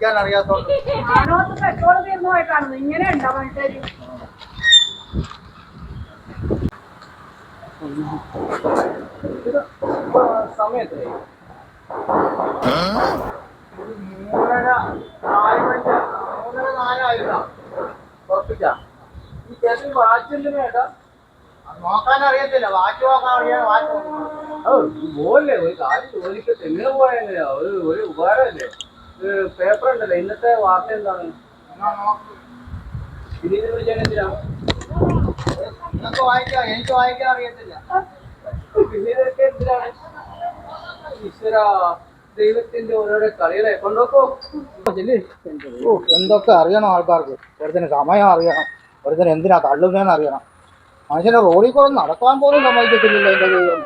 ഓടിക്കാൻ അറിയാത്തോണ്ട്. പെട്രോൾ തീർന്നുപോയിട്ടാണ് ഇങ്ങനെ ഉണ്ടോ മനുഷ്യര്? സമയത്തേ 3:30 ഉറപ്പിച്ചാ ഈ ചേട്ടൻ വാച്ച് എന്തിനാ കേട്ടാ? നോക്കാൻ അറിയത്തില്ല. വാച്ച് നോക്കാൻ അറിയാൻ വാച്ച് പോലേ ഒരു കാര്യം ചോദിക്കട്ടെ, എങ്ങനെ പോയാ എങ്ങനെയാ? ഒരു ഉപകാരമല്ലേ? പേപ്പർ ഉണ്ടല്ലോ, ഇന്നത്തെ വാർത്ത എന്താണ്? ഇതിനെ വിളിച്ചാൽ എന്തിനാ? നിങ്ങൾക്ക് വായിക്കാം, എനിക്ക് വായിക്കാൻ അറിയത്തില്ല. പിന്നെ ഇതൊക്കെ എന്തിനാണ്? ഈശ്വര, ദൈവത്തിന്റെ ഓരോരോ കളികളെ കൊണ്ടോക്കോ. എന്തൊക്കെ അറിയണം ആൾക്കാർക്ക്. ഒരുത്തിന് സമയം അറിയണം, ഒരുത്തിന് എന്തിനാ തള്ളുന്നതെന്ന് അറിയണം. മനുഷ്യനെ റോഡിൽ കൂടെ നടക്കാൻ പോലും സമ്മതിക്കത്തില്ലല്ലോ എൻ്റെ ദൈവം.